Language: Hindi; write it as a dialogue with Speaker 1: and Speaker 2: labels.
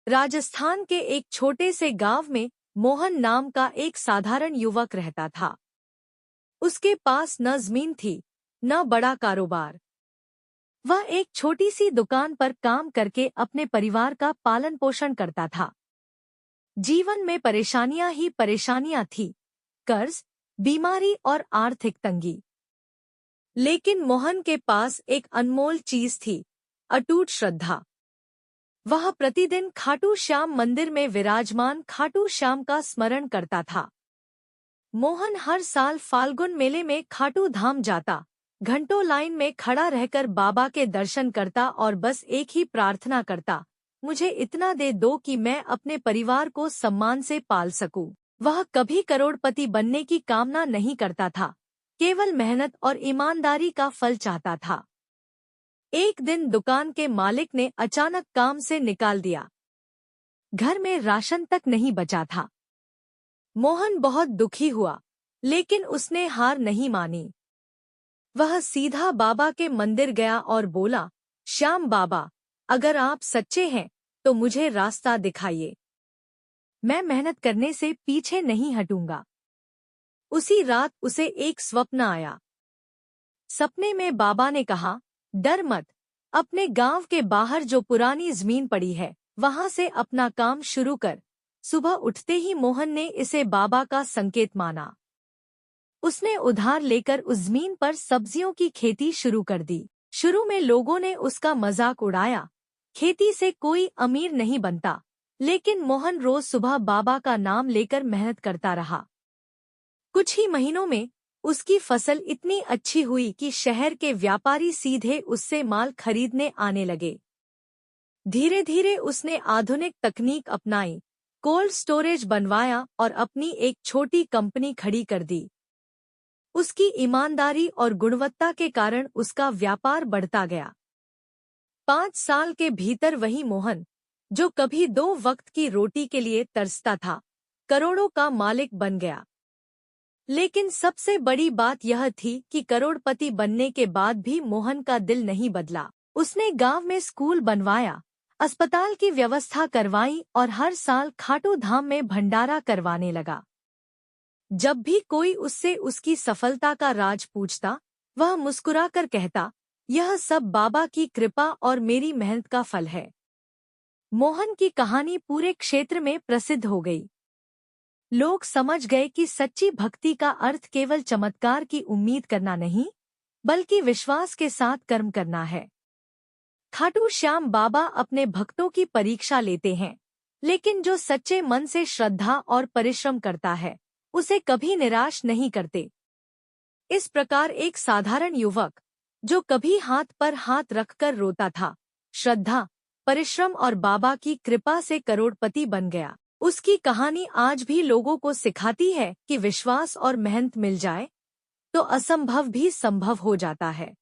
Speaker 1: राजस्थान के एक छोटे से गांव में मोहन नाम का एक साधारण युवक रहता था। उसके पास न जमीन थी, न बड़ा कारोबार। वह एक छोटी सी दुकान पर काम करके अपने परिवार का पालन पोषण करता था। जीवन में परेशानियां ही परेशानियां थी, कर्ज, बीमारी और आर्थिक तंगी। लेकिन मोहन के पास एक अनमोल चीज थी, अटूट श्रद्धा। वह प्रतिदिन खाटू श्याम मंदिर में विराजमान खाटू श्याम का स्मरण करता था। मोहन हर साल फाल्गुन मेले में खाटू धाम जाता, घंटों लाइन में खड़ा रहकर बाबा के दर्शन करता और बस एक ही प्रार्थना करता, मुझे इतना दे दो कि मैं अपने परिवार को सम्मान से पाल सकूं। वह कभी करोड़पति बनने की कामना नहीं करता था, केवल मेहनत और ईमानदारी का फल चाहता था। एक दिन दुकान के मालिक ने अचानक काम से निकाल दिया। घर में राशन तक नहीं बचा था। मोहन बहुत दुखी हुआ, लेकिन उसने हार नहीं मानी। वह सीधा बाबा के मंदिर गया और बोला, श्याम बाबा, अगर आप सच्चे हैं तो मुझे रास्ता दिखाइए। मैं मेहनत करने से पीछे नहीं हटूंगा। उसी रात उसे एक स्वप्न आया। सपने में बाबा ने कहा, डर मत, अपने गांव के बाहर जो पुरानी जमीन पड़ी है, वहां से अपना काम शुरू कर। सुबह उठते ही मोहन ने इसे बाबा का संकेत माना। उसने उधार लेकर उस जमीन पर सब्जियों की खेती शुरू कर दी। शुरू में लोगों ने उसका मजाक उड़ाया, खेती से कोई अमीर नहीं बनता, लेकिन मोहन रोज सुबह बाबा का नाम लेकर मेहनत करता रहा। कुछ ही महीनों में उसकी फसल इतनी अच्छी हुई कि शहर के व्यापारी सीधे उससे माल खरीदने आने लगे। धीरे धीरे उसने आधुनिक तकनीक अपनाई, कोल्ड स्टोरेज बनवाया और अपनी एक छोटी कंपनी खड़ी कर दी। उसकी ईमानदारी और गुणवत्ता के कारण उसका व्यापार बढ़ता गया। 5 साल के भीतर वही मोहन, जो कभी 2 वक्त की रोटी के लिए तरसता था, करोड़ों का मालिक बन गया। लेकिन सबसे बड़ी बात यह थी कि करोड़पति बनने के बाद भी मोहन का दिल नहीं बदला। उसने गांव में स्कूल बनवाया, अस्पताल की व्यवस्था करवाई और हर साल खाटू धाम में भंडारा करवाने लगा। जब भी कोई उससे उसकी सफलता का राज पूछता, वह मुस्कुराकर कहता, यह सब बाबा की कृपा और मेरी मेहनत का फल है। मोहन की कहानी पूरे क्षेत्र में प्रसिद्ध हो गई। लोग समझ गए कि सच्ची भक्ति का अर्थ केवल चमत्कार की उम्मीद करना नहीं, बल्कि विश्वास के साथ कर्म करना है। खाटू श्याम बाबा अपने भक्तों की परीक्षा लेते हैं, लेकिन जो सच्चे मन से श्रद्धा और परिश्रम करता है, उसे कभी निराश नहीं करते। इस प्रकार एक साधारण युवक, जो कभी हाथ पर हाथ रखकर रोता था, श्रद्धा, परिश्रम और बाबा की कृपा से करोड़पति बन गया। उसकी कहानी आज भी लोगों को सिखाती है कि विश्वास और मेहनत मिल जाए तो असंभव भी संभव हो जाता है।